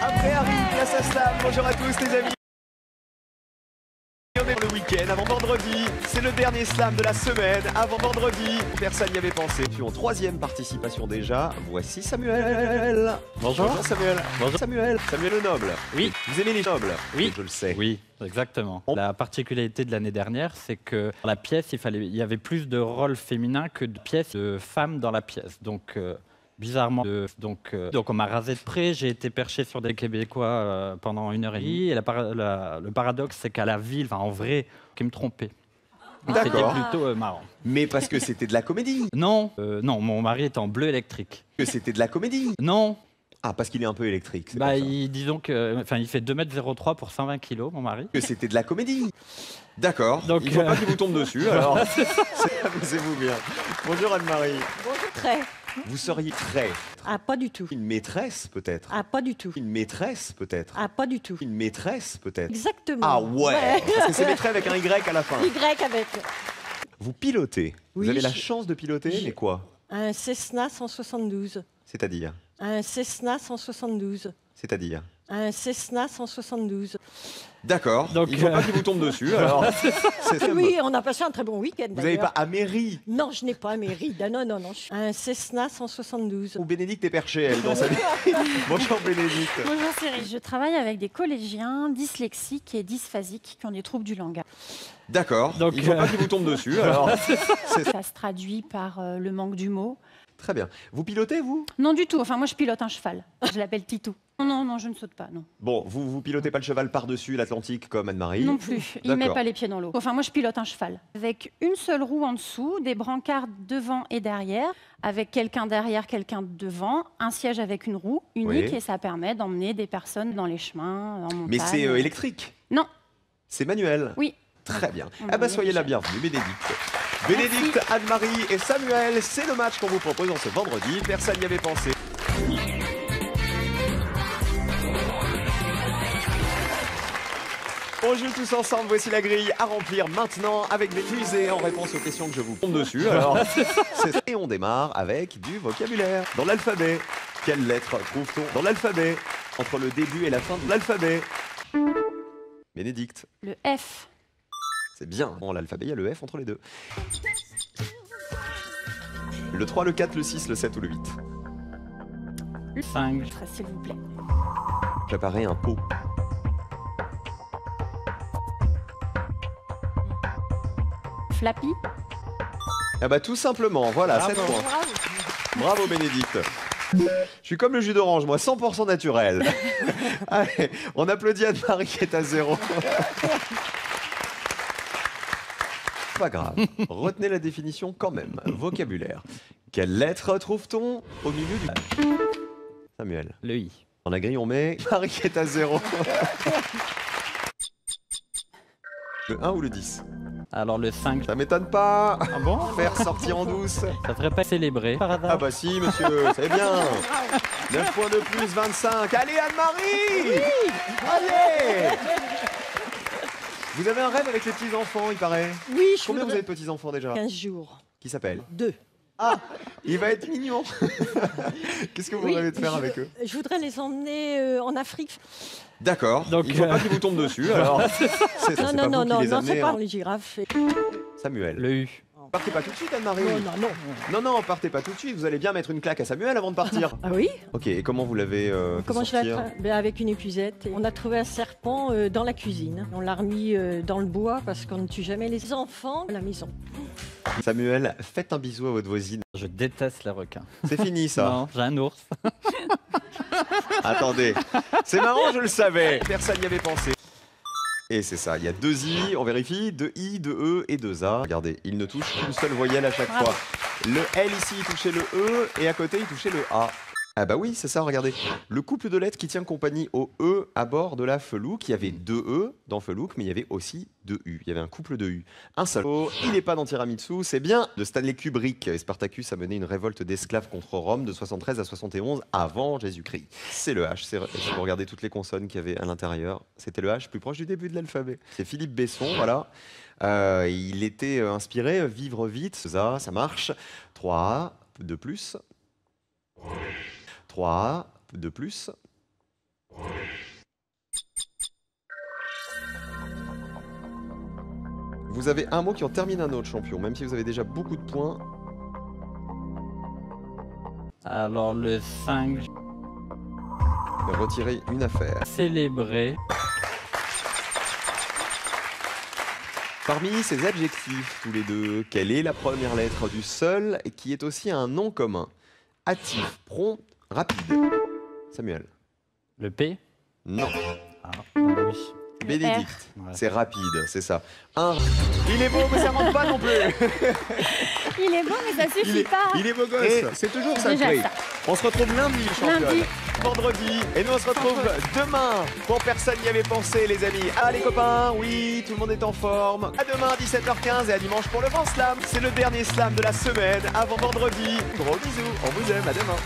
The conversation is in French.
Après arrive Place à Slam. Bonjour à tous les amis. On est le week-end, avant vendredi, c'est le dernier slam de la semaine, avant vendredi, personne n'y avait pensé. Puis en troisième participation déjà, voici Samuel. Bonjour. Bonjour Samuel. Bonjour. Samuel le noble. Oui. Vous aimez les nobles? Oui. Je le sais. Oui, exactement. La particularité de l'année dernière, c'est que dans la pièce, il y avait plus de rôles féminins que de pièces de femmes dans la pièce. Donc, bizarrement, donc on m'a rasé de près. J'ai été perché sur des Québécois pendant 1h30. Et le paradoxe, c'est qu'à la ville, en vrai, qui me trompait. C'était plutôt marrant. Mais parce que c'était de la comédie. Non, non, mon mari est en bleu électrique. Que c'était de la comédie. Non. Ah, parce qu'il est un peu électrique. Disons que, il fait 2,03 m pour 120 kg, mon mari. Que c'était de la comédie. D'accord. Donc, il ne faut pas qu'il vous tombe dessus, alors amusez-vous bien. Bonjour Anne-Marie. Bonjour, très. Vous seriez très. Ah, pas du tout. Une maîtresse peut-être. Ah, pas du tout. Une maîtresse peut-être. Ah, pas du tout. Une maîtresse peut-être. Exactement. Ah ouais. Parce que c'est maîtresse avec un Y à la fin. Y avec Vous pilotez. Oui, Vous avez la chance de piloter, mais quoi? un Cessna 172. C'est-à-dire? Un Cessna 172. C'est-à-dire? Un Cessna 172. D'accord. Donc, il ne faut pas qu'il vous tombe dessus, alors. Oui, on a passé un très bon week-end. Vous n'avez pas Améry Non, je n'ai pas Améry. Non, non, non. Un Cessna 172. ou Bénédicte est perchée, elle, dans sa vie. Bonjour Bénédicte. Bonjour Cyril, je travaille avec des collégiens dyslexiques et dysphasiques qui ont des troubles du langage. D'accord. Donc, il ne faut pas qu'il vous tombe dessus, alors. Ça se traduit par le manque du mot. Très bien. Vous pilotez, vous? Non du tout, enfin moi je pilote un cheval, je l'appelle Titou. Non, non, je ne saute pas, non. Bon, vous pilotez pas le cheval par-dessus l'Atlantique comme Anne-Marie? Non plus, il ne met pas les pieds dans l'eau. Enfin moi je pilote un cheval. Avec une seule roue en dessous, des brancards devant et derrière, avec quelqu'un derrière, quelqu'un devant, un siège avec une roue unique et ça permet d'emmener des personnes dans les chemins, en montagne. Mais c'est électrique? Non. C'est manuel? Oui. Très bien. Ah bah soyez la bienvenue, Bénédicte. Bénédicte, Anne-Marie et Samuel, c'est le match qu'on vous propose en ce vendredi. Personne n'y avait pensé. On joue tous ensemble, voici la grille à remplir maintenant avec des fusées en réponse aux questions que je vous tombe dessus. Alors, et on démarre avec du vocabulaire. Dans l'alphabet, quelle lettre trouve-t-on dans l'alphabet entre le début et la fin de l'alphabet? Bénédicte. Le F. C'est bien. Dans l'alphabet, il y a le F entre les deux. Le 3, le 4, le 6, le 7 ou le 8? Le 5. S'il vous plaît. Préparez un pot. Flappy. Ah bah tout simplement, voilà, 7 points. Bravo Bénédicte. Je suis comme le jus d'orange, moi, 100% naturel. Allez, on applaudit Anne-Marie qui est à 0. Pas grave. Retenez la définition quand même. Vocabulaire. Quelle lettre trouve-t-on au milieu du... Samuel. Le I. Dans la grille, on met Marie qui est à 0. Le 1 ou le 10? Alors le 5. Ça m'étonne pas. Ah bon? Faire sortir en douce. Ça devrait pas célébrer par hasard. Ah bah si, monsieur, c'est bien. 9 points de plus, 25. Allez, Anne-Marie! Oui. Allez! Vous avez un rêve avec les petits-enfants, il paraît? Oui, je Combien vous voudrais... avez de petits-enfants déjà? 15 jours. Qui s'appelle? 2. Ah, il va être mignon. Qu'est-ce que vous rêvez de faire avec eux? Je voudrais les emmener en Afrique. D'accord. Donc, il ne faut pas qu'ils vous tombent dessus, alors. Non, c'est pas les girafes. Samuel. Le U. Partez pas tout de suite, Anne-Marie. Non, partez pas tout de suite. Vous allez bien mettre une claque à Samuel avant de partir. Ah oui? Ok, et comment vous l'avez Comment je l'ai sortir? Avec une épuisette. On a trouvé un serpent dans la cuisine. On l'a remis dans le bois parce qu'on ne tue jamais les enfants à la maison. Samuel, faites un bisou à votre voisine. Je déteste les requins. C'est fini, ça. Non, j'ai un ours. Attendez, c'est marrant, je le savais. Personne n'y avait pensé. Et c'est ça, il y a 2 I, on vérifie, 2 I, 2 E et 2 A. Regardez, il ne touche qu'une seule voyelle à chaque fois. Le L ici, il touchait le E, et à côté, il touchait le A. Ah bah oui, c'est ça, regardez. Le couple de lettres qui tient compagnie au E à bord de la Felouque. Il y avait 2 E dans Felouque, mais il y avait aussi 2 U. Il y avait un couple de U. Un seul O, il n'est pas dans Tiramisu, c'est bien de Stanley Kubrick. Et Spartacus a mené une révolte d'esclaves contre Rome de 73 à 71 avant Jésus-Christ. C'est le H. Si vous regardez toutes les consonnes qu'il y avait à l'intérieur, c'était le H plus proche du début de l'alphabet. C'est Philippe Besson, voilà. Il était inspiré, vivre vite, ça marche. 3 de plus. 3 de plus. Vous avez un mot qui en termine un autre, champion, même si vous avez déjà beaucoup de points. Alors le 5, Retirez une affaire. célébrer. Parmi ces adjectifs, tous les deux, quelle est la première lettre du seul et qui est aussi un nom commun? Hâtif, prompt, rapide. Samuel. Le P. Non. Ah, oui. Bénédicte. Ouais. C'est rapide, c'est ça. Il est beau, mais ça rentre pas non plus. Il est beau, mais ça suffit pas. Il est beau gosse. C'est toujours ça, Déjà Chloé. ça. On se retrouve lundi, championne. Lundi. Vendredi. Et nous, on se retrouve demain. Quand personne n'y avait pensé, les amis. Ah, les copains, oui, tout le monde est en forme. À demain, 17h15 et à dimanche pour le Grand Slam. C'est le dernier slam de la semaine avant vendredi. Gros bisous. On vous aime. À demain.